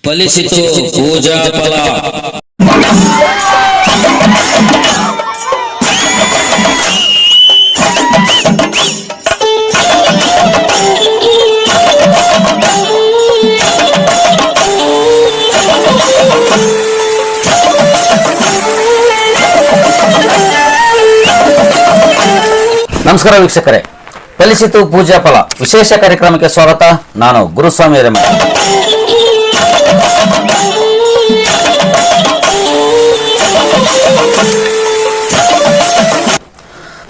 ಫಲಿಸಿತು ಪೂಜಾ ಫಲ. ನಮಸ್ಕಾರ ವೀಕ್ಷಕರೇ, ಫಲಿಸಿತು ಪೂಜಾ ಫಲ ವಿಶೇಷ ಕಾರ್ಯಕ್ರಮಕ್ಕೆ ಸ್ವಾಗತ. ನಾನು ಗುರುಸ್ವಾಮಿ ಹಿರೇಮಠ.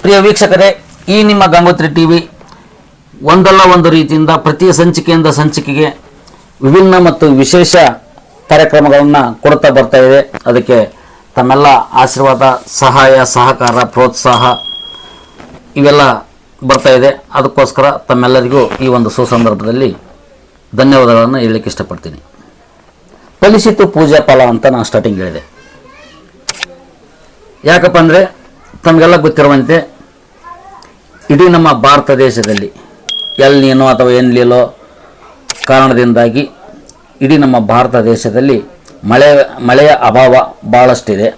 ಪ್ರಿಯ ವೀಕ್ಷಕರೇ, ಈ ನಿಮ್ಮ ಗಂಗೋತ್ರಿ ಟಿವಿ ಒಂದಲ್ಲ ಒಂದು ರೀತಿಯಿಂದ ಪ್ರತಿ ಸಂಚಿಕೆಯಿಂದ ಸಂಚಿಕೆಗೆ ವಿಭಿನ್ನ ಮತ್ತು ವಿಶೇಷ ಕಾರ್ಯಕ್ರಮಗಳನ್ನು ಕೊಡ್ತಾ ಬರ್ತಾ ಇದೆ. ಅದಕ್ಕೆ ತಮ್ಮೆಲ್ಲ ಆಶೀರ್ವಾದ, ಸಹಾಯ, ಸಹಕಾರ, ಪ್ರೋತ್ಸಾಹ ಇವೆಲ್ಲ ಬರ್ತಾ ಇದೆ. ಅದಕ್ಕೋಸ್ಕರ ತಮ್ಮೆಲ್ಲರಿಗೂ ಈ ಒಂದು ಸುಸಂದರ್ಭದಲ್ಲಿ ಧನ್ಯವಾದಗಳನ್ನು ಹೇಳಲಿಕ್ಕೆ ಇಷ್ಟಪಡ್ತೀನಿ. ಫಲಿಸಿತು ಪೂಜಾ ಫಲ ಅಂತ ನಾನು ಸ್ಟಾರ್ಟಿಂಗ್ ಹೇಳಿದೆ. ಯಾಕಪ್ಪ ಅಂದರೆ ತಮಗೆಲ್ಲ ಗೊತ್ತಿರುವಂತೆ ಇಡೀ ನಮ್ಮ ಭಾರತ ದೇಶದಲ್ಲಿ ಎಲ್ ನೀನೋ ಅಥವಾ ಎನ್ಲಿಲೋ ಕಾರಣದಿಂದಾಗಿ ಇಡೀ ನಮ್ಮ ಭಾರತ ದೇಶದಲ್ಲಿ ಮಳೆಯ ಅಭಾವ ಭಾಳಷ್ಟಿದೆ.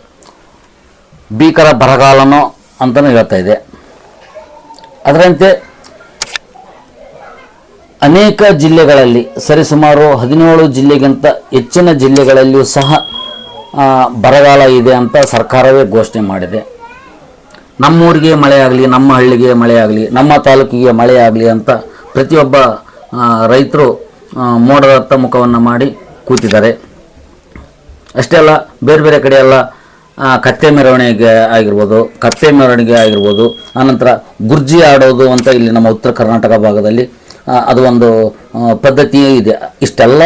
ಭೀಕರ ಬರಗಾಲನೋ ಅಂತಲೂ ಹೇಳ್ತಾ ಇದೆ. ಅದರಂತೆ ಅನೇಕ ಜಿಲ್ಲೆಗಳಲ್ಲಿ ಸರಿಸುಮಾರು 17 ಜಿಲ್ಲೆಗಿಂತ ಹೆಚ್ಚಿನ ಜಿಲ್ಲೆಗಳಲ್ಲಿಯೂ ಸಹ ಬರಗಾಲ ಇದೆ ಅಂತ ಸರ್ಕಾರವೇ ಘೋಷಣೆ ಮಾಡಿದೆ. ನಮ್ಮೂರಿಗೆ ಮಳೆ ಆಗಲಿ, ನಮ್ಮ ಹಳ್ಳಿಗೆ ಮಳೆ ಆಗಲಿ, ನಮ್ಮ ತಾಲೂಕಿಗೆ ಮಳೆ ಆಗಲಿ ಅಂತ ಪ್ರತಿಯೊಬ್ಬ ರೈತರು ಮೋಡದತ್ತ ಮುಖವನ್ನು ಮಾಡಿ ಕೂತಿದ್ದಾರೆ. ಅಷ್ಟೇ ಅಲ್ಲ, ಬೇರೆ ಬೇರೆ ಕಡೆ ಎಲ್ಲ ಕತ್ತೆ ಮೆರವಣಿಗೆ ಆಗಿರ್ಬೋದು, ಆನಂತರ ಗುರ್ಜಿ ಆಡೋದು ಅಂತ ಇಲ್ಲಿ ನಮ್ಮ ಉತ್ತರ ಕರ್ನಾಟಕ ಭಾಗದಲ್ಲಿ ಅದು ಒಂದು ಪದ್ಧತಿಯೇ ಇದೆ. ಇಷ್ಟೆಲ್ಲ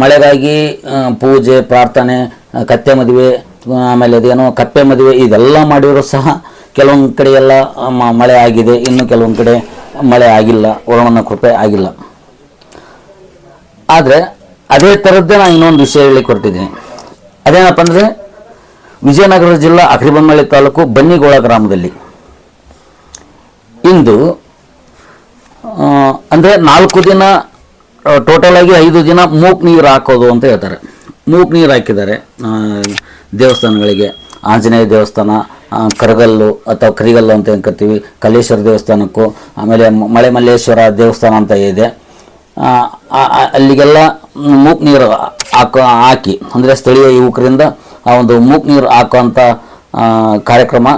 ಮಳೆಗಾಗಿ ಪೂಜೆ, ಪ್ರಾರ್ಥನೆ, ಕತ್ತೆ ಮದುವೆ, ಆಮೇಲೆ ಅದೇನೋ ಕಪ್ಪೆ ಮದುವೆ ಇದೆಲ್ಲ ಮಾಡಿದರೂ ಸಹ ಕೆಲವೊಂದು ಕಡೆ ಎಲ್ಲ ಮಳೆ ಆಗಿದೆ, ಇನ್ನು ಕೆಲವೊಂದು ಕಡೆ ಮಳೆ ಆಗಿಲ್ಲ, ವರುಣನ ಕೃಪೆ ಆಗಿಲ್ಲ. ಆದರೆ ಅದೇ ಥರದ್ದೇ ನಾನು ಇನ್ನೊಂದು ವಿಷಯ ಹೇಳಲಿಕ್ಕೆ ಹೊರಟಿದ್ದೀನಿ. ಅದೇನಪ್ಪ ಅಂದರೆ ವಿಜಯನಗರ ಜಿಲ್ಲಾ ಅಕ್ರಿಬೊಮ್ಮಳ್ಳಿ ತಾಲೂಕು ಬನ್ನಿಗೋಳ ಗ್ರಾಮದಲ್ಲಿ ಇಂದು ಅಂದರೆ 4 ದಿನ ಟೋಟಲ್ ಆಗಿ 5 ದಿನ ಮೂಕ್ ನೀರು ಹಾಕೋದು ಅಂತ ಹೇಳ್ತಾರೆ. ಮೂಕ್ ನೀರು ಹಾಕಿದ್ದಾರೆ ದೇವಸ್ಥಾನಗಳಿಗೆ. ಆಂಜನೇಯ ದೇವಸ್ಥಾನ, ಕರಗಲ್ಲು ಅಥವಾ ಕರಿಗಲ್ಲು ಅಂತ ಏನು ಕರಿತೀವಿ, ಕಲ್ಲೇಶ್ವರ ದೇವಸ್ಥಾನಕ್ಕೂ, ಆಮೇಲೆ ಮಳೆ ಮಲ್ಲೇಶ್ವರ ದೇವಸ್ಥಾನ ಅಂತ ಇದೆ, ಅಲ್ಲಿಗೆಲ್ಲ ಮೂಕ್ ನೀರು ಹಾಕಿ ಅಂದರೆ ಸ್ಥಳೀಯ ಯುವಕರಿಂದ ಆ ಒಂದು ಮೂಕ್ ನೀರು ಹಾಕುವಂಥ ಕಾರ್ಯಕ್ರಮ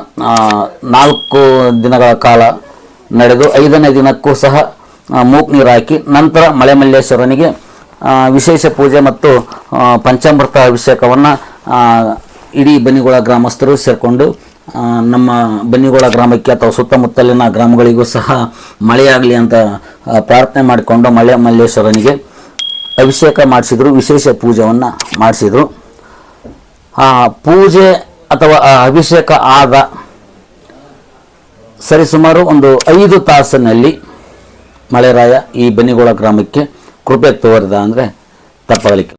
4 ದಿನಗಳ ಕಾಲ ನಡೆದು 5ನೇ ದಿನಕ್ಕೂ ಸಹ ಮೂಕ್ ನೀರು ಹಾಕಿ ನಂತರ ಮಳೆ ಮಲ್ಲೇಶ್ವರನಿಗೆ ವಿಶೇಷ ಪೂಜೆ ಮತ್ತು ಪಂಚಾಮೃತ ಅಭಿಷೇಕವನ್ನು ಇಡೀ ಬನ್ನಿಗೋಳ ಗ್ರಾಮಸ್ಥರು ಸೇರಿಕೊಂಡು ನಮ್ಮ ಬನ್ನಿಗೋಳ ಗ್ರಾಮಕ್ಕೆ ಅಥವಾ ಸುತ್ತಮುತ್ತಲಿನ ಗ್ರಾಮಗಳಿಗೂ ಸಹ ಮಳೆಯಾಗಲಿ ಅಂತ ಪ್ರಾರ್ಥನೆ ಮಾಡಿಕೊಂಡು ಮಳೆ ಮಲ್ಲೇಶ್ವರನಿಗೆ ಅಭಿಷೇಕ ಮಾಡಿಸಿದ್ರು, ವಿಶೇಷ ಪೂಜೆಯನ್ನು ಮಾಡಿಸಿದರು. ಆ ಪೂಜೆ ಅಥವಾ ಅಭಿಷೇಕ ಆದ ಸರಿಸುಮಾರು ಒಂದು 5 ತಾಸಿನಲ್ಲಿ ಮಳೆರಾಯ ಈ ಬನ್ನಿಗೋಳ ಗ್ರಾಮಕ್ಕೆ ಕೃಪೆ ತೋರಿದ ಅಂದರೆ ತಪ್ಪಾಗಲಿಕ್ಕೆ.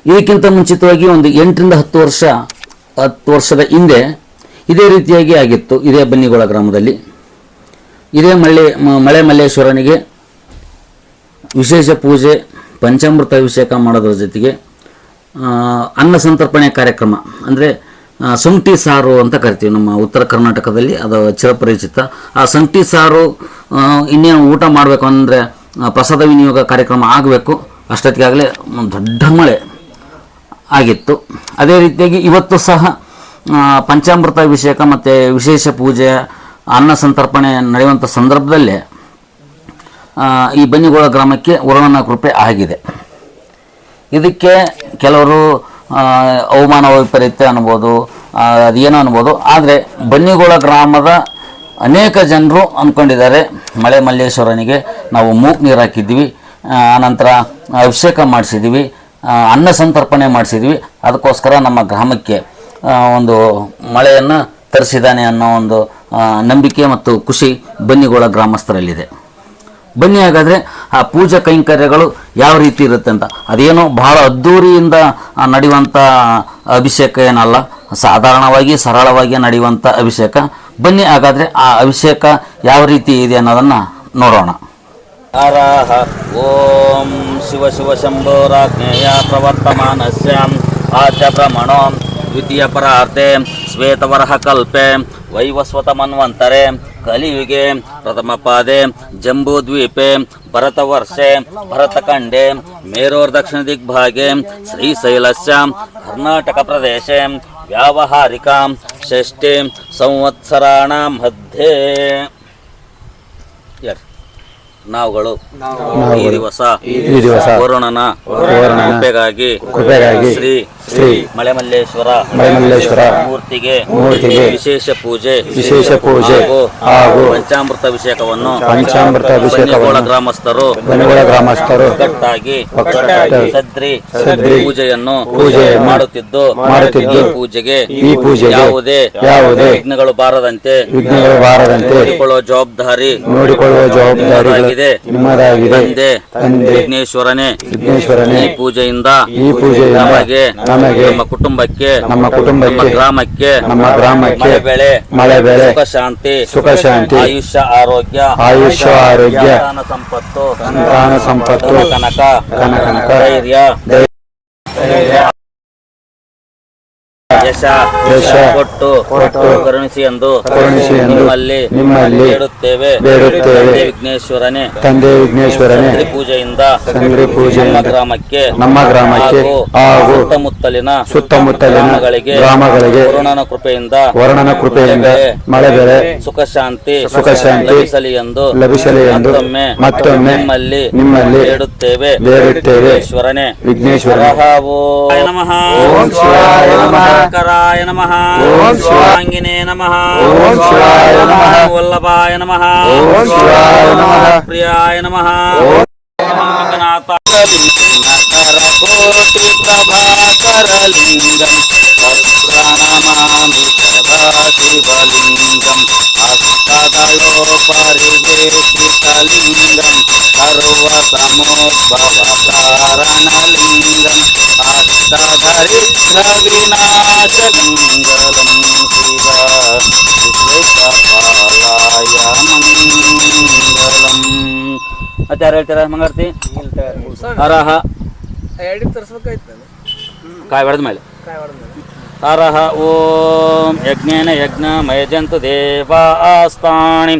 ಇದಕ್ಕಿಂತ ಮುಂಚಿತವಾಗಿ ಒಂದು 8ರಿಂದ 10 ವರ್ಷದ ಹಿಂದೆ ಇದೇ ರೀತಿಯಾಗಿ ಆಗಿತ್ತು. ಇದೇ ಬನ್ನಿಗೋಳ ಗ್ರಾಮದಲ್ಲಿ ಇದೇ ಮಳೆ ಮಲ್ಲೇಶ್ವರನಿಗೆ ವಿಶೇಷ ಪೂಜೆ, ಪಂಚಾಮೃತ ಅಭಿಷೇಕ ಮಾಡೋದ್ರ ಜೊತೆಗೆ ಅನ್ನ ಸಂತರ್ಪಣೆ ಕಾರ್ಯಕ್ರಮ ಅಂದರೆ ಸೊಂಟಿ ಸಾರು ಅಂತ ಕರಿತೀವಿ ನಮ್ಮ ಉತ್ತರ ಕರ್ನಾಟಕದಲ್ಲಿ, ಅದು ಚಿರಪರಿಚಿತ. ಆ ಸೊಂಟಿ ಸಾರು ಇನ್ನೇನು ಊಟ ಮಾಡಬೇಕು ಅಂದರೆ ಪ್ರಸಾದ ವಿನಿಯೋಗ ಕಾರ್ಯಕ್ರಮ ಆಗಬೇಕು, ಅಷ್ಟೊತ್ತಿಗಾಗಲೇ ದೊಡ್ಡ ಮಳೆ ಆಗಿತ್ತು. ಅದೇ ರೀತಿಯಾಗಿ ಇವತ್ತು ಸಹ ಪಂಚಾಮೃತ ಅಭಿಷೇಕ ಮತ್ತು ವಿಶೇಷ ಪೂಜೆ, ಅನ್ನ ಸಂತರ್ಪಣೆ ನಡೆಯುವಂಥ ಸಂದರ್ಭದಲ್ಲೇ ಈ ಬನ್ನಿಗೋಳ ಗ್ರಾಮಕ್ಕೆ ವರುಣನ ಕೃಪೆ ಆಗಿದೆ. ಇದಕ್ಕೆ ಕೆಲವರು ಅವಮಾನ ವೈಪರೀತ್ಯ ಅನ್ಬೋದು, ಅದೇನೋ ಅನ್ಬೋದು. ಆದರೆ ಬನ್ನಿಗೋಳ ಗ್ರಾಮದ ಅನೇಕ ಜನರು ಅಂದ್ಕೊಂಡಿದ್ದಾರೆ, ಮಳೆ ಮಲ್ಲೇಶ್ವರನಿಗೆ ನಾವು ಮೂಕ್ ನೀರು ಹಾಕಿದ್ವಿ, ಆನಂತರ ಅಭಿಷೇಕ ಮಾಡಿಸಿದ್ವಿ, ಅನ್ನ ಸಂತರ್ಪಣೆ ಮಾಡಿಸಿದ್ವಿ, ಅದಕ್ಕೋಸ್ಕರ ನಮ್ಮ ಗ್ರಾಮಕ್ಕೆ ಒಂದು ಮಳೆಯನ್ನು ತರಿಸಿದ್ದಾನೆ ಅನ್ನೋ ಒಂದು ನಂಬಿಕೆ ಮತ್ತು ಖುಷಿ ಬನ್ನಿಗೋಳ ಗ್ರಾಮಸ್ಥರಲ್ಲಿದೆ. ಬನ್ನಿ ಹಾಗಾದರೆ ಆ ಪೂಜಾ ಕೈಂಕರ್ಯಗಳು ಯಾವ ರೀತಿ ಇರುತ್ತೆ ಅಂತ. ಅದೇನೋ ಬಹಳ ಅದ್ಧೂರಿಯಿಂದ ನಡೆಯುವಂಥ ಅಭಿಷೇಕ ಏನಲ್ಲ, ಸಾಧಾರಣವಾಗಿ ಸರಳವಾಗಿ ನಡೆಯುವಂಥ ಅಭಿಷೇಕ. ಬನ್ನಿ ಹಾಗಾದರೆ ಆ ಅಭಿಷೇಕ ಯಾವ ರೀತಿ ಇದೆ ಅನ್ನೋದನ್ನು ನೋಡೋಣ. ಹರಹ ಓಂ ಶಿವ ಶಿವ ಶಂಭೋರಾಜ್ಞೇಯ ಪ್ರವರ್ತಮಾನಸ್ಯಾಂ ಆದ್ಯ ಬ್ರಹ್ಮಣೋ ದ್ವಿತೀಯ ಪರಾರ್ಧೆ ಶ್ವೇತವರಹ ಕಲ್ಪೆ ವೈವಸ್ವತ ಮನ್ವಂತರೆ ಕಲಿಯುಗೆ ಪ್ರಥಮ ಪಾದೆ ಜಂಬೂದ್ವೀಪೆ ಭರತವರ್ಷೆ ಭರತಖಂಡೆ ಮೇರೋರ್ದಕ್ಷಿಣ ದಿಗ್ಭಾಗೆ ಶ್ರೀಶೈಲಸ್ಯ ಕರ್ನಾಟಕ ಪ್ರದೇಶೆ ವ್ಯಾವಹಾರಿಕ ಷಷ್ಠಿ ಸಂವತ್ಸರಾಣ ಮಧ್ಯೆ. ನಾವುಗಳು ಈ ದಿವಸ ವರುಣನ ಕೃಪೆಗಾಗಿ ಶ್ರೀ ಮಳೆಮಲ್ಲೇಶ್ವರ ಮೂರ್ತಿಗೆ ವಿಶೇಷ ಪೂಜೆ ಹಾಗೂ ಪಂಚಾಮೃತ ಅಭಿಷೇಕವನ್ನು ಬನ್ನಿಗೋಳ ಗ್ರಾಮಸ್ಥರು ಒಗ್ಗಟ್ಟಾಗಿ ಸದ್ರಿ ಪೂಜೆಯನ್ನು ಮಾಡುತ್ತಿದ್ದು, ಈ ಪೂಜೆಗೆ ಯಾವುದೇ ವಿಘ್ನಗಳು ಬಾರದಂತೆ ನೋಡಿಕೊಳ್ಳುವ ಜವಾಬ್ದಾರಿ ನಿಮ್ಮದಾಗಿದೆ. ವಿಘ್ನೇಶ್ವರನೇ, ಈ ಪೂಜೆಯಿಂದ ನಮಗೆ, ನಮ್ಮ ಕುಟುಂಬಕ್ಕೆ, ನಮ್ಮ ಗ್ರಾಮಕ್ಕೆ ಮಳೆ ಬೆಳೆ ಸುಖ ಶಾಂತಿ ಆಯುಷ್ಯ ಆರೋಗ್ಯ ಸಂತಾನ ಸಂಪತ್ತು ಕನಕ ಧೈರ್ಯ ಯಶ ಕೊಟ್ಟು ಕರುಣಿಸಿ ಎಂದು ನಿಮ್ಮಲ್ಲಿ ಬೇಡುತ್ತೇವೆ. ತಂದೆ ವಿಘ್ನೇಶ್ವರನೇ, ಪೂಜೆಯಿಂದ ನಮ್ಮ ಗ್ರಾಮಕ್ಕೆ ಹಾಗೂ ಸುತ್ತಮುತ್ತಲಿನ ಗ್ರಾಮಗಳಿಗೆ ವರುಣನ ಕೃಪೆಯಿಂದ ಮಳೆ ಬೆಳೆ ಸುಖ ಶಾಂತಿ ಲಭಿಸಲಿ ಎಂದು ಮತ್ತೊಮ್ಮೆ ನಿಮ್ಮಲ್ಲಿ ಬೇಡುತ್ತೇವೆ. ವಿಘ್ನೇಶ್ವರ ನಮಃ. ಓಂ ಶಿವಾಯ ನಮಃ. ಶಂಕರಾಯ ನಮಃ. ಓಂ ಶಿವಾಂಗಿನೇ ನಮಃ. ಓಂ ಶಿವಾಯ ನಮಃ. ವಲ್ಲಭಾಯ ನಮಃ. ಓಂ ಶಿವಾಯ ನಮಃ. ಪ್ರಿಯಾಯ ನಮಃ. ಕೋಟಿ ಪ್ರಭಾಕರಲಿಂಗಂ ಪ್ರಣಮಾಮಿ ಸದಾ ಶಿವಲಿಂಗಂ ಹಸ್ತದಳೋಪರಿವೇಶಿತಲಿಂಗಂ ಸರ್ವಸಮೋದ್ಭವ ಕಾರಣಲಿಂಗಂ ಅಷ್ಟಧರಿದ್ರವಿನಾಶಮಂಗಲಂ ಶಿವ ವಿಶ್ವೇಶಪಾಲಾಯ ಮಂಗಲಂ. ಮತ್ತೆ ಯಾರು ಹೇಳ್ತಾರ ಮಂಗಾರತಿ? ಹರಹ ಕಾಯಿ ಹೊಡೆದ ಮೇಲೆ ಹರಹ ಓಂ ಯಜ್ಞೇನ ಯಜ್ಞ ಮಯಜಂತು ದೇವಾಸ್ತಾನಿ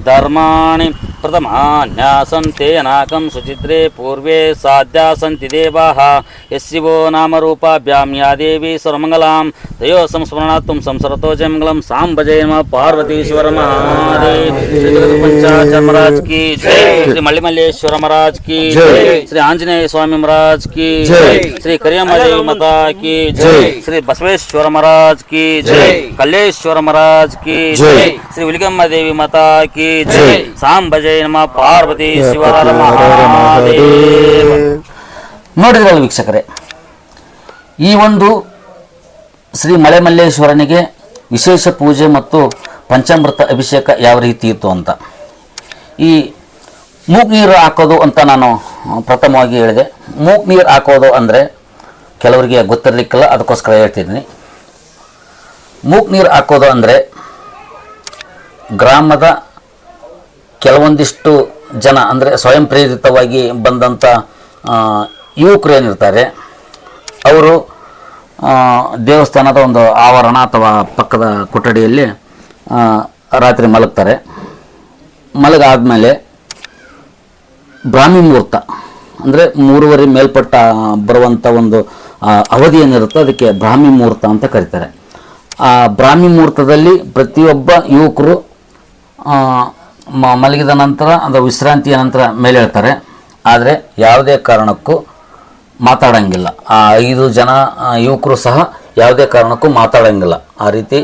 ಧರ್ಮಾಣಿ ಪ್ರಥಮಾನ್ಯಾಸಂತೆ ಅನಾಕಂ ಸುಚಿತ್ರೆ ಪೂರ್ವೇ ಸಾಧ್ಯ ಸಂತಿ ದೇವಾಃ ಯಸ್ಯವೋ ನಾಮರೂಪಾಭ್ಯಾಂ ಯಾ ದೇವಿ ಸರ್ವಮಂಗಲಾಂ ತಯೋ ಸಂಸ್ಮರಣಾತ್ಮಂ ಸಂಸರತೋ ಜಯಮಂಗಲಂ ಸಾಂಬಜಯ ನಮಃ ಪಾರ್ವತೀಶ್ವರ ಮಹಾದೇವ್. ಶ್ರೀ ಪಂಚಾಕ್ಷರ ಮಹಾರಾಜ್ ಕಿ ಜೈ. ಶ್ರೀ ಮಲ್ಲಿಮಲ್ಲೇಶ್ವರ ಮಹಾರಾಜ್ ಕಿ ಜೈ. ಶ್ರೀ ಆಂಜನೇಯ ಸ್ವಾಮಿ ಮಹಾರಾಜ್ ಕಿ ಜೈ. ಶ್ರೀ ಕರಿಯಮ್ಮದೇವಿ ಮಾತಾ ಕಿ ಜೈ. ಶ್ರೀ ಬಸವೇಶ್ವರ ಮಹಾರಾಜ್ ಕಿ ಜೈ. ಕಲ್ಲೇಶ್ವರ ಮಹಾರಾಜ್ ಕಿ ಜೈ. ಶ್ರೀ ಹುಲಿಗಮ್ಮ ದೇವಿ ಮಾತಾ ಕಿ ಜೈ. ಸಾಂಬಜಯ ನಮಃ ಪಾರ್ವತಿ ಶಿವರ ಮಹಾದೇವ. ನೋಡಿದ್ರಲ್ಲ ವೀಕ್ಷಕರೇ, ಈ ಒಂದು ಶ್ರೀ ಮಳೆಮಲ್ಲೇಶ್ವರನಿಗೆ ವಿಶೇಷ ಪೂಜೆ ಮತ್ತು ಪಂಚಾಮೃತ ಅಭಿಷೇಕ ಯಾವ ರೀತಿ ಇತ್ತು ಅಂತ. ಈ ಮೂಗು ನೀರು ಹಾಕೋದು ಅಂತ ನಾನು ಪ್ರಥಮವಾಗಿ ಹೇಳಿದೆ. ಮೂಗು ನೀರು ಹಾಕೋದು ಅಂದರೆ ಕೆಲವರಿಗೆ ಗೊತ್ತಿರಲಿಕ್ಕಿಲ್ಲ, ಅದಕ್ಕೋಸ್ಕರ ಹೇಳ್ತಿದ್ದೀನಿ. ಮೂಗು ನೀರು ಹಾಕೋದು ಅಂದರೆ ಗ್ರಾಮದ ಕೆಲವೊಂದಿಷ್ಟು ಜನ ಅಂದರೆ ಸ್ವಯಂ ಪ್ರೇರಿತವಾಗಿ ಬಂದಂಥ ಯುವಕರು ಏನಿರ್ತಾರೆ, ಅವರು ದೇವಸ್ಥಾನದ ಒಂದು ಆವರಣ ಅಥವಾ ಪಕ್ಕದ ಕೊಠಡಿಯಲ್ಲಿ ರಾತ್ರಿ ಮಲಗ್ತಾರೆ. ಮಲಗಾದ್ಮೇಲೆ ಬ್ರಾಹ್ಮಿ ಮುಹೂರ್ತ ಅಂದರೆ 3:30 ಮೇಲ್ಪಟ್ಟ ಬರುವಂಥ ಒಂದು ಅವಧಿ ಏನಿರುತ್ತೆ, ಅದಕ್ಕೆ ಬ್ರಾಹ್ಮಿ ಮುಹೂರ್ತ ಅಂತ ಕರೀತಾರೆ. ಆ ಬ್ರಾಹ್ಮಿ ಮುಹೂರ್ತದಲ್ಲಿ ಪ್ರತಿಯೊಬ್ಬ ಯುವಕರು ಮಲಗಿದ ನಂತರ ಅದು ವಿಶ್ರಾಂತಿಯ ನಂತರ ಮೇಲೆ ಹೇಳ್ತಾರೆ. ಆದರೆ ಯಾವುದೇ ಕಾರಣಕ್ಕೂ ಮಾತಾಡೋಂಗಿಲ್ಲ. ಆ 5 ಜನ ಯುವಕರು ಸಹ ಯಾವುದೇ ಕಾರಣಕ್ಕೂ ಮಾತಾಡೋಂಗಿಲ್ಲ. ಆ ರೀತಿ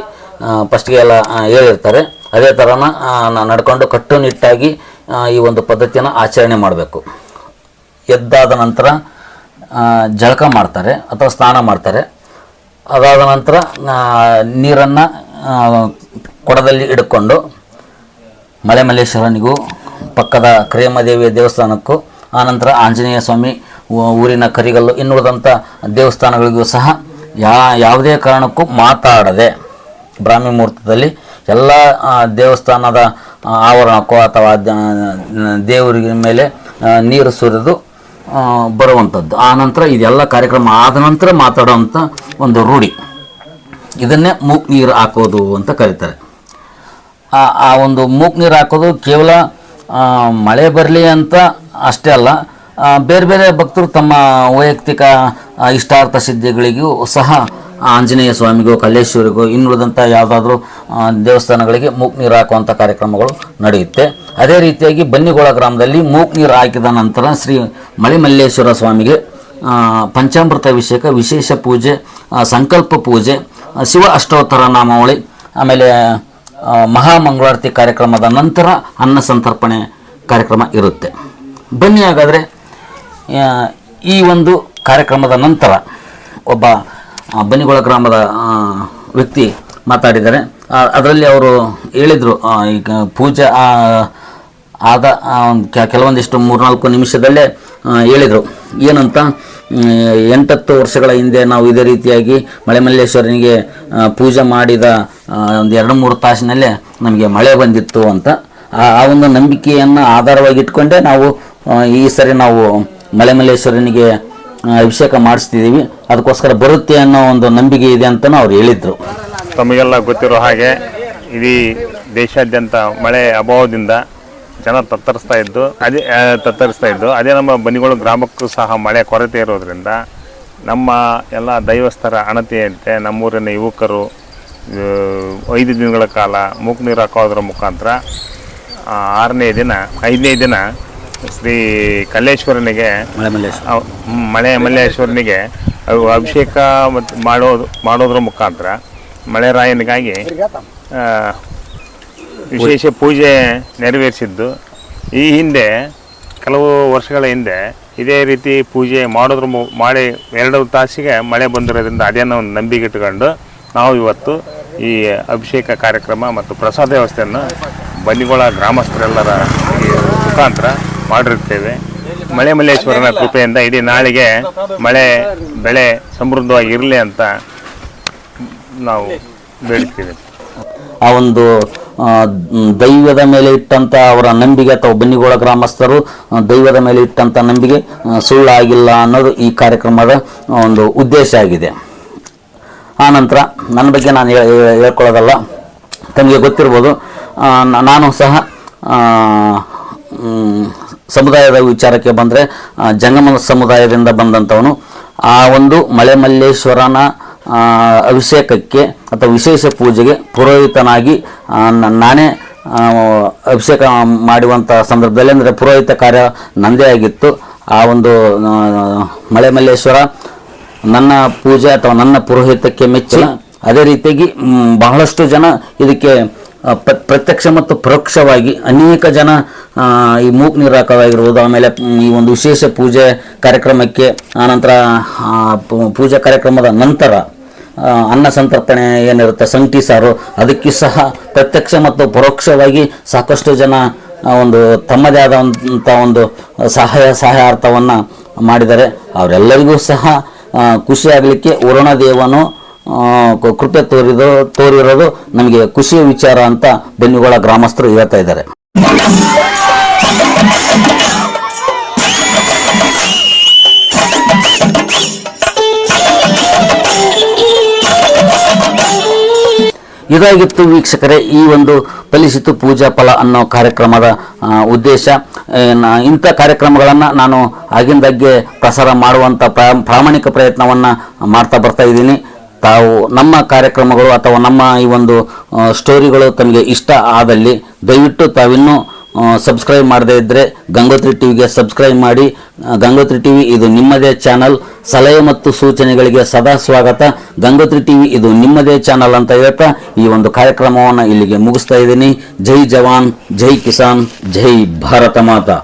ಫಸ್ಟ್ಗೆ ಎಲ್ಲ ಹೇಳಿರ್ತಾರೆ. ಅದೇ ಥರನ ನಡ್ಕೊಂಡು ಕಟ್ಟುನಿಟ್ಟಾಗಿ ಈ ಒಂದು ಪದ್ಧತಿಯನ್ನು ಆಚರಣೆ ಮಾಡಬೇಕು. ಎದ್ದಾದ ನಂತರ ಜಳಕ ಮಾಡ್ತಾರೆ ಅಥವಾ ಸ್ನಾನ ಮಾಡ್ತಾರೆ. ಅದಾದ ನಂತರ ನೀರನ್ನು ಕೊಡದಲ್ಲಿ ಹಿಡ್ಕೊಂಡು ಮಳೆ ಮಲ್ಲೇಶ್ವರನಿಗೂ ಪಕ್ಕದ ಕರಿಯಮ್ಮದೇವಿಯ ದೇವಸ್ಥಾನಕ್ಕೂ ಆನಂತರ ಆಂಜನೇಯ ಸ್ವಾಮಿ ಊರಿನ ಕರಿಗಲ್ಲು ಇನ್ನುಳಿದಂಥ ದೇವಸ್ಥಾನಗಳಿಗೂ ಸಹ ಯಾವುದೇ ಕಾರಣಕ್ಕೂ ಮಾತಾಡದೆ ಬ್ರಾಹ್ಮಿ ಮುಹೂರ್ತದಲ್ಲಿ ಎಲ್ಲ ದೇವಸ್ಥಾನದ ಆವರಣಕ್ಕೋ ಅಥವಾ ದೇವರಿಗೆ ಮೇಲೆ ನೀರು ಸುರಿದು ಬರುವಂಥದ್ದು. ಆನಂತರ ಇದೆಲ್ಲ ಕಾರ್ಯಕ್ರಮ ಆದ ನಂತರ ಮಾತಾಡುವಂಥ ಒಂದು ರೂಢಿ, ಇದನ್ನೇ ಮೂಕ್ ನೀರು ಹಾಕೋದು ಅಂತ ಕರೀತಾರೆ. ಆ ಒಂದು ಮೂಕ್ ನೀರು ಹಾಕೋದು ಕೇವಲ ಮಳೆ ಬರಲಿ ಅಂತ ಅಷ್ಟೇ ಅಲ್ಲ, ಬೇರೆ ಬೇರೆ ಭಕ್ತರು ತಮ್ಮ ವೈಯಕ್ತಿಕ ಇಷ್ಟಾರ್ಥ ಸಿದ್ಧಿಗಳಿಗೂ ಸಹ ಆಂಜನೇಯ ಸ್ವಾಮಿಗೂ ಕಲ್ಲೇಶ್ವರಿಗೂ ಇನ್ನುಳಿದಂಥ ಯಾವುದಾದ್ರೂ ದೇವಸ್ಥಾನಗಳಿಗೆ ಮೂಕ್ ನೀರು ಹಾಕುವಂಥ ಕಾರ್ಯಕ್ರಮಗಳು ನಡೆಯುತ್ತೆ. ಅದೇ ರೀತಿಯಾಗಿ ಬನ್ನಿಗೋಳ ಗ್ರಾಮದಲ್ಲಿ ಮೂಕ್ ನೀರು ಹಾಕಿದ ನಂತರ ಶ್ರೀ ಮಳೆ ಮಲ್ಲೇಶ್ವರ ಸ್ವಾಮಿಗೆ ಪಂಚಾಮೃತ ಅಭಿಷೇಕ, ವಿಶೇಷ ಪೂಜೆ, ಸಂಕಲ್ಪ ಪೂಜೆ, ಶಿವ ಅಷ್ಟೋತ್ತರ ನಾಮಾವಳಿ, ಆಮೇಲೆ ಮಹಾಮಂಗಳಾರತಿ ಕಾರ್ಯಕ್ರಮದ ನಂತರ ಅನ್ನ ಸಂತರ್ಪಣೆ ಕಾರ್ಯಕ್ರಮ ಇರುತ್ತೆ. ಬನ್ನಿ ಹಾಗಾದರೆ ಈ ಒಂದು ಕಾರ್ಯಕ್ರಮದ ನಂತರ ಒಬ್ಬ ಬನ್ನಿಗೋಳ ಗ್ರಾಮದ ವ್ಯಕ್ತಿ ಮಾತಾಡಿದ್ದಾರೆ. ಅದರಲ್ಲಿ ಅವರು ಹೇಳಿದರು, ಈಗ ಪೂಜೆ ಆದ ಕೆಲವೊಂದಿಷ್ಟು 3-4 ನಿಮಿಷದಲ್ಲೇ ಹೇಳಿದರು. ಏನಂತ, 8-10 ವರ್ಷಗಳ ಹಿಂದೆ ನಾವು ಇದೇ ರೀತಿಯಾಗಿ ಮಳೆ ಮಲ್ಲೇಶ್ವರನಿಗೆ ಪೂಜೆ ಮಾಡಿದ ಒಂದು 2-3 ತಾಸಿನಲ್ಲೇ ನಮಗೆ ಮಳೆ ಬಂದಿತ್ತು ಅಂತ. ಆ ಒಂದು ನಂಬಿಕೆಯನ್ನು ಆಧಾರವಾಗಿ ಇಟ್ಕೊಂಡೇ ನಾವು ಈ ಸರಿ ನಾವು ಮಳೆ ಮಲ್ಲೇಶ್ವರನಿಗೆ ಅಭಿಷೇಕ ಮಾಡಿಸ್ತಿದ್ದೀವಿ, ಅದಕ್ಕೋಸ್ಕರ ಬರುತ್ತೆ ಅನ್ನೋ ಒಂದು ನಂಬಿಕೆ ಇದೆ ಅಂತಲೂ ಅವ್ರು ಹೇಳಿದರು. ತಮಗೆಲ್ಲ ಗೊತ್ತಿರೋ ಹಾಗೆ ಇಡೀ ದೇಶಾದ್ಯಂತ ಮಳೆ ಅಭಾವದಿಂದ ಜನ ತತ್ತರಿಸ್ತಾ ಇದ್ದು ಅದೇ ನಮ್ಮ ಬನ್ನಿಗೋಳ ಗ್ರಾಮಕ್ಕೂ ಸಹ ಮಳೆ ಕೊರತೆ ಇರೋದ್ರಿಂದ ನಮ್ಮ ಎಲ್ಲ ದೈವಸ್ಥರ ಅಣತಿಯಂತೆ ನಮ್ಮೂರಿನ ಯುವಕರು 5 ದಿನಗಳ ಕಾಲ ಮೂಕ್ ನೀರು ಹಾಕೋದ್ರ ಮುಖಾಂತರ 5ನೇ ದಿನ ಶ್ರೀ ಕಲ್ಲೇಶ್ವರನಿಗೆ ಮಳೆ ಮಲ್ಲೇಶ್ವರನಿಗೆ ಅಭಿಷೇಕ ಮತ್ತು ಮಾಡೋದ್ರ ಮುಖಾಂತರ ಮಳೆರಾಯನಿಗಾಗಿ ವಿಶೇಷ ಪೂಜೆ ನೆರವೇರಿಸಿದ್ದು. ಈ ಹಿಂದೆ ಕೆಲವು ವರ್ಷಗಳ ಹಿಂದೆ ಇದೇ ರೀತಿ ಪೂಜೆ ಮಾಡಿ 2 ತಾಸಿಗೆ ಮಳೆ ಬಂದಿರೋದ್ರಿಂದ ಅದೇನೋ ಒಂದು ನಂಬಿಕೆ ಇಟ್ಕೊಂಡು ನಾವು ಇವತ್ತು ಈ ಅಭಿಷೇಕ ಕಾರ್ಯಕ್ರಮ ಮತ್ತು ಪ್ರಸಾದ ವ್ಯವಸ್ಥೆಯನ್ನು ಬನ್ನಿಗೋಳ ಗ್ರಾಮಸ್ಥರೆಲ್ಲರ ಮುಖಾಂತರ ಮಾಡಿರುತ್ತೇವೆ. ಮಳೆ ಮಲ್ಲೇಶ್ವರನ ಕೃಪೆಯಿಂದ ಇಡೀ ನಾಳಿಗೆ ಮಳೆ ಬೆಳೆ ಸಮೃದ್ಧವಾಗಿ ಇರಲಿ ಅಂತ ನಾವು ಬೇಡ್ತೀವಿ. ಆ ಒಂದು ದೈವದ ಮೇಲೆ ಇಟ್ಟಂಥ ಅವರ ನಂಬಿಕೆ ಅಥವಾ ಬನ್ನಿಗೋಳ ಗ್ರಾಮಸ್ಥರು ದೈವದ ಮೇಲೆ ಇಟ್ಟಂಥ ನಂಬಿಕೆ ಸುಳ್ಳಾಗಿಲ್ಲ ಅನ್ನೋದು ಈ ಕಾರ್ಯಕ್ರಮದ ಒಂದು ಉದ್ದೇಶ ಆಗಿದೆ. ಆನಂತರ ನನ್ನ ಬಗ್ಗೆ ನಾನು ಹೇಳ್ಕೊಳ್ಳೋದಲ್ಲ, ತಮಗೆ ಗೊತ್ತಿರ್ಬೋದು, ನಾನು ಸಹ ಸಮುದಾಯದ ವಿಚಾರಕ್ಕೆ ಬಂದರೆ ಜಂಗಮ ಸಮುದಾಯದಿಂದ ಬಂದಂಥವನು. ಆ ಒಂದು ಮಳೆ ಮಲ್ಲೇಶ್ವರನ ಅಭಿಷೇಕಕ್ಕೆ ಅಥವಾ ವಿಶೇಷ ಪೂಜೆಗೆ ಪುರೋಹಿತನಾಗಿ ನಾನೇ ಅಭಿಷೇಕ ಮಾಡುವಂಥ ಸಂದರ್ಭದಲ್ಲಿ, ಅಂದರೆ ಪುರೋಹಿತ ಕಾರ್ಯ ನಂದೇ ಆಗಿತ್ತು. ಆ ಒಂದು ಮಳೆ ಮಲ್ಲೇಶ್ವರ ನನ್ನ ಪೂಜೆ ಅಥವಾ ನನ್ನ ಪುರೋಹಿತಕ್ಕೆ ಮೆಚ್ಚಿ, ಅದೇ ರೀತಿಯಾಗಿ ಬಹಳಷ್ಟು ಜನ ಇದಕ್ಕೆ ಪ್ರತ್ಯಕ್ಷ ಮತ್ತು ಪರೋಕ್ಷವಾಗಿ ಅನೇಕ ಜನ ಈ ಮೂಕ್ ನೀರು ಹಾಕೋದಾಗಿರ್ಬೋದು, ಆಮೇಲೆ ಈ ಒಂದು ವಿಶೇಷ ಪೂಜೆ ಕಾರ್ಯಕ್ರಮಕ್ಕೆ ಆನಂತರ ಪೂಜಾ ಕಾರ್ಯಕ್ರಮದ ನಂತರ ಅನ್ನ ಸಂತರ್ಪಣೆ ಏನಿರುತ್ತೆ ಸಂಗಟಿ ಸಾರು, ಅದಕ್ಕೆ ಸಹ ಪ್ರತ್ಯಕ್ಷ ಮತ್ತು ಪರೋಕ್ಷವಾಗಿ ಸಾಕಷ್ಟು ಜನ ಒಂದು ತಮ್ಮದೇ ಆದಂಥ ಒಂದು ಸಹಾಯಾರ್ಥವನ್ನು ಮಾಡಿದ್ದಾರೆ. ಅವರೆಲ್ಲರಿಗೂ ಸಹ ಖುಷಿಯಾಗಲಿಕ್ಕೆ ವರುಣದೇವನು ಕೃಪೆ ತೋರಿರೋದು ನಮಗೆ ಖುಷಿಯ ವಿಚಾರ ಅಂತ ಬನ್ನಿಗೋಳ ಗ್ರಾಮಸ್ಥರು ಹೇಳ್ತಾ ಇದ್ದಾರೆ. ಇದಾಗಿತ್ತು ವೀಕ್ಷಕರೇ ಈ ಒಂದು ಫಲಿಸಿತು ಪೂಜಾ ಫಲ ಅನ್ನೋ ಕಾರ್ಯಕ್ರಮದ ಉದ್ದೇಶ. ಇಂಥ ಕಾರ್ಯಕ್ರಮಗಳನ್ನು ನಾನು ಆಗಿಂದಾಗ್ಗೆ ಪ್ರಸಾರ ಮಾಡುವಂಥ ಪ್ರಾಮಾಣಿಕ ಪ್ರಯತ್ನವನ್ನು ಮಾಡ್ತಾ ಬರ್ತಾ ಇದ್ದೀನಿ. ತಾವು ನಮ್ಮ ಕಾರ್ಯಕ್ರಮಗಳು ಅಥವಾ ನಮ್ಮ ಈ ಒಂದು ಸ್ಟೋರಿಗಳು ತಮಗೆ ಇಷ್ಟ ಆದಲ್ಲಿ ದಯವಿಟ್ಟು ತಾವಿನ್ನೂ ಸಬ್ಸ್ಕ್ರೈಬ್ ಮಾಡದೇ ಇದ್ದರೆ ಗಂಗೋತ್ರಿ ಟಿವಿಗೆ ಸಬ್ಸ್ಕ್ರೈಬ್ ಮಾಡಿ. ಗಂಗೋತ್ರಿ ಟಿವಿ ಇದು ನಿಮ್ಮದೇ ಚಾನಲ್. ಸಲಹೆ ಮತ್ತು ಸೂಚನೆಗಳಿಗೆ ಸದಾ ಸ್ವಾಗತ. ಗಂಗೋತ್ರಿ ಟಿವಿ ಇದು ನಿಮ್ಮದೇ ಚಾನಲ್ ಅಂತ ಹೇಳ್ತಾ ಈ ಒಂದು ಕಾರ್ಯಕ್ರಮವನ್ನು ಇಲ್ಲಿಗೆ ಮುಗಿಸ್ತಾ ಇದ್ದೀನಿ. ಜೈ ಜವಾನ್, ಜೈ ಕಿಸಾನ್, ಜೈ ಭಾರತ ಮಾತಾ.